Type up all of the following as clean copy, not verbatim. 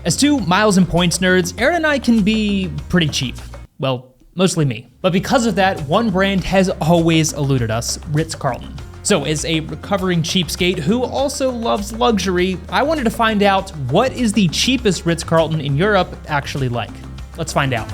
As two miles and points nerds, Aaron and I can be pretty cheap. Well, mostly me. But because of that, one brand has always eluded us, Ritz-Carlton. So as a recovering cheapskate who also loves luxury, I wanted to find out what is the cheapest Ritz-Carlton in Europe actually like. Let's find out.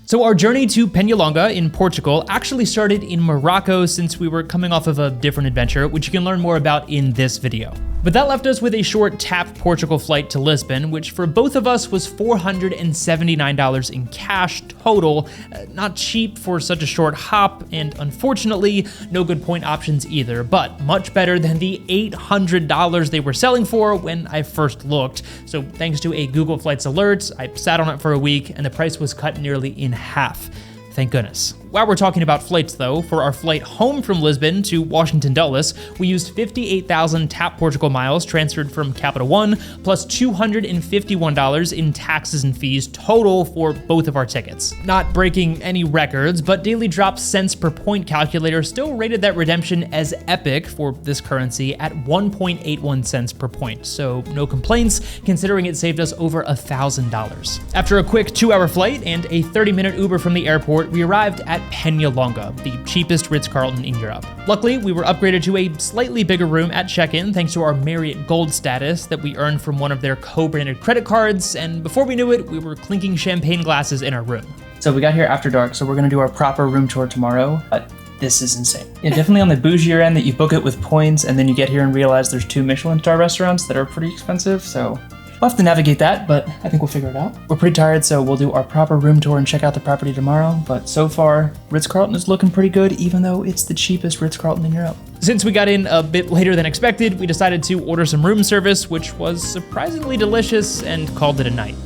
So our journey to Penha Longa in Portugal actually started in Morocco since we were coming off of a different adventure, which you can learn more about in this video. But that left us with a short TAP Portugal flight to Lisbon, which for both of us was $479 in cash total. Not cheap for such a short hop, and unfortunately, no good point options either, but much better than the $800 they were selling for when I first looked. So thanks to a Google Flights alert, I sat on it for a week and the price was cut nearly in half. Thank goodness. While we're talking about flights though, for our flight home from Lisbon to Washington Dulles, we used 58,000 TAP Portugal miles transferred from Capital One, plus $251 in taxes and fees total for both of our tickets. Not breaking any records, but Daily Drop cents per point calculator still rated that redemption as epic for this currency at 1.81 cents per point, so no complaints considering it saved us over $1,000. After a quick 2-hour flight and a 30-minute Uber from the airport, we arrived at Penha Longa, the cheapest Ritz-Carlton in Europe. Luckily, we were upgraded to a slightly bigger room at check-in thanks to our Marriott Gold status that we earned from one of their co-branded credit cards, and before we knew it, we were clinking champagne glasses in our room. So we got here after dark, so we're gonna do our proper room tour tomorrow, but this is insane. Yeah, definitely on the bougier end that you book it with points, and then you get here and realize there's 2 Michelin star restaurants that are pretty expensive, so we'll have to navigate that, but I think we'll figure it out. We're pretty tired, so we'll do our proper room tour and check out the property tomorrow, but so far, Ritz-Carlton is looking pretty good, even though it's the cheapest Ritz-Carlton in Europe. Since we got in a bit later than expected, we decided to order some room service, which was surprisingly delicious, and called it a night.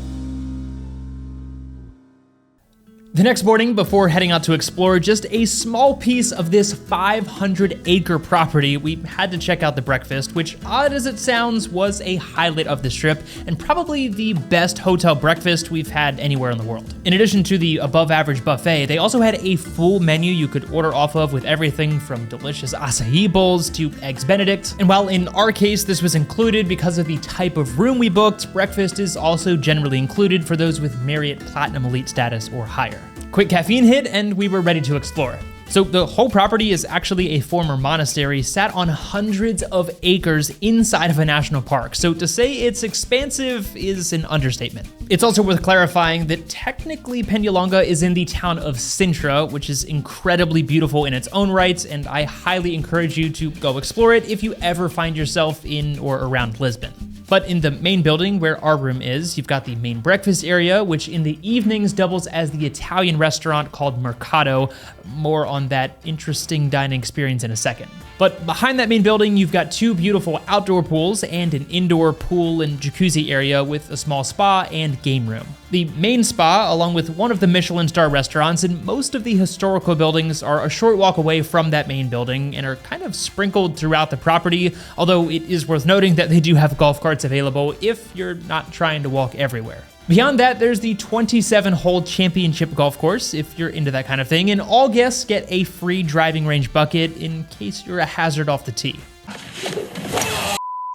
The next morning, before heading out to explore just a small piece of this 500-acre property, we had to check out the breakfast, which, odd as it sounds, was a highlight of this trip, and probably the best hotel breakfast we've had anywhere in the world. In addition to the above-average buffet, they also had a full menu you could order off of with everything from delicious acai bowls to eggs benedict. And while in our case this was included because of the type of room we booked, breakfast is also generally included for those with Marriott Platinum Elite status or higher. Quick caffeine hit, and we were ready to explore. So the whole property is actually a former monastery sat on hundreds of acres inside of a national park. So to say it's expansive is an understatement. It's also worth clarifying that technically Penha Longa is in the town of Sintra, which is incredibly beautiful in its own right, and I highly encourage you to go explore it if you ever find yourself in or around Lisbon. But in the main building where our room is, you've got the main breakfast area, which in the evenings doubles as the Italian restaurant called Mercato. More on that interesting dining experience in a second. But behind that main building, you've got 2 beautiful outdoor pools and an indoor pool and jacuzzi area with a small spa and game room. The main spa, along with one of the Michelin star restaurants and most of the historical buildings, are a short walk away from that main building and are kind of sprinkled throughout the property, although it is worth noting that they do have golf carts available if you're not trying to walk everywhere. Beyond that, there's the 27-hole championship golf course, if you're into that kind of thing, and all guests get a free driving range bucket in case you're a hazard off the tee.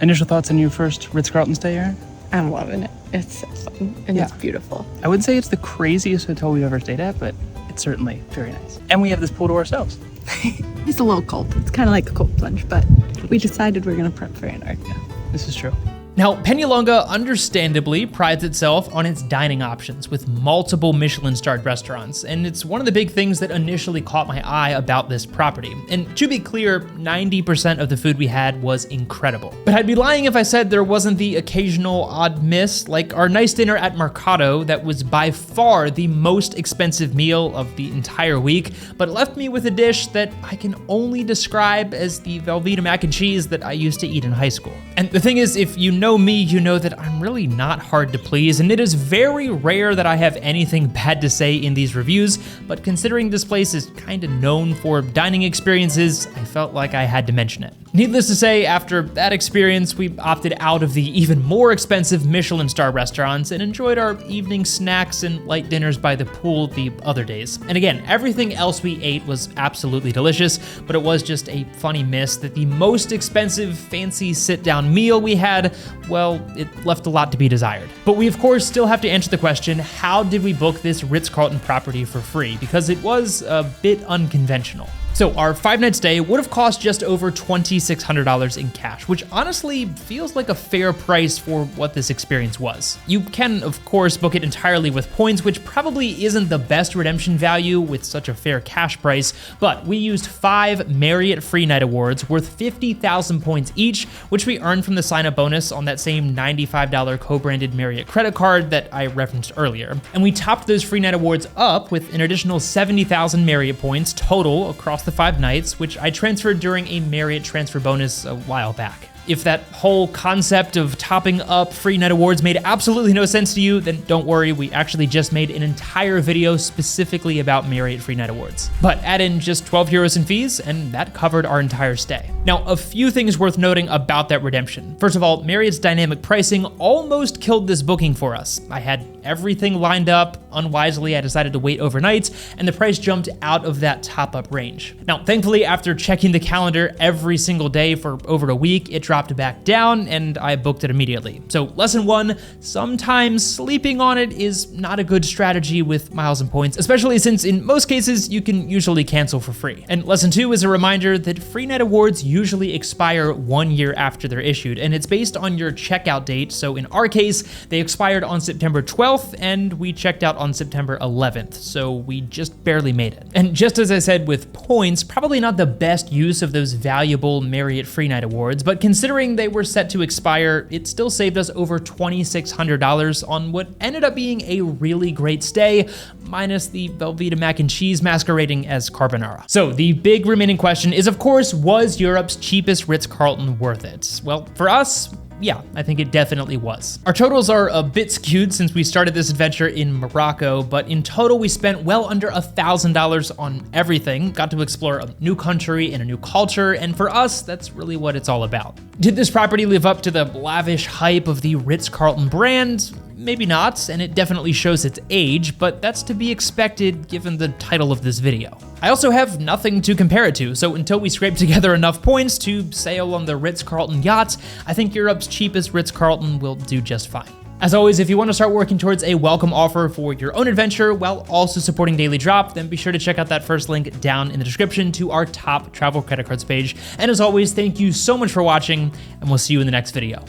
Initial thoughts on your first Ritz-Carlton stay, Aaron? I'm loving it. It's so fun, and it's beautiful. I wouldn't say it's the craziest hotel we've ever stayed at, but it's certainly very nice. And we have this pool to ourselves. It's a little cold. It's kind of like a cold plunge, but we decided we're going to prep for Antarctica. This is true. Now, Penha Longa understandably prides itself on its dining options with multiple Michelin-starred restaurants, and it's one of the big things that initially caught my eye about this property. And to be clear, 90% of the food we had was incredible. But I'd be lying if I said there wasn't the occasional odd miss, like our nice dinner at Mercato that was by far the most expensive meal of the entire week, but it left me with a dish that I can only describe as the Velveeta mac and cheese that I used to eat in high school. And the thing is, if you know me, you know that I'm really not hard to please, and it is very rare that I have anything bad to say in these reviews, but considering this place is kind of known for dining experiences, I felt like I had to mention it. Needless to say, after that experience, we opted out of the even more expensive Michelin star restaurants and enjoyed our evening snacks and light dinners by the pool the other days. And again, everything else we ate was absolutely delicious, but it was just a funny miss that the most expensive fancy sit-down meal we had, well, it left a lot to be desired. But we of course still have to answer the question, how did we book this Ritz-Carlton property for free? Because it was a bit unconventional. So our 5-night stay would have cost just over $2,600 in cash, which honestly feels like a fair price for what this experience was. You can, of course, book it entirely with points, which probably isn't the best redemption value with such a fair cash price, but we used 5 Marriott free night awards worth 50,000 points each, which we earned from the sign-up bonus on that same $95 co-branded Marriott credit card that I referenced earlier. And we topped those free night awards up with an additional 70,000 Marriott points total across the 5 nights, which I transferred during a Marriott transfer bonus a while back. If that whole concept of topping up free night awards made absolutely no sense to you, then don't worry, we actually just made an entire video specifically about Marriott free night awards. But add in just 12 euros in fees, and that covered our entire stay. Now, a few things worth noting about that redemption. First of all, Marriott's dynamic pricing almost killed this booking for us. I had everything lined up. Unwisely, I decided to wait overnight, and the price jumped out of that top-up range. Now, thankfully, after checking the calendar every single day for over a week, it dropped back down, and I booked it immediately. So lesson 1, sometimes sleeping on it is not a good strategy with miles and points, especially since in most cases, you can usually cancel for free. And lesson 2 is a reminder that free night awards usually expire 1 year after they're issued, and it's based on your checkout date. So in our case, they expired on September 12th, and we checked out on September 11th, so we just barely made it. And just as I said with points, probably not the best use of those valuable Marriott free night awards, but considering they were set to expire, it still saved us over $2,600 on what ended up being a really great stay, minus the Velveeta mac and cheese masquerading as carbonara. So the big remaining question is, of course, was Europe's cheapest Ritz-Carlton worth it? Well, for us, yeah, I think it definitely was. Our totals are a bit skewed since we started this adventure in Morocco, but in total we spent well under $1,000 on everything, got to explore a new country and a new culture, and for us, that's really what it's all about. Did this property live up to the lavish hype of the Ritz-Carlton brand? Maybe not, and it definitely shows its age, but that's to be expected given the title of this video. I also have nothing to compare it to, so until we scrape together enough points to sail on the Ritz-Carlton yacht, I think Europe's cheapest Ritz-Carlton will do just fine. As always, if you want to start working towards a welcome offer for your own adventure while also supporting Daily Drop, then be sure to check out that first link down in the description to our top travel credit cards page. And as always, thank you so much for watching, and we'll see you in the next video.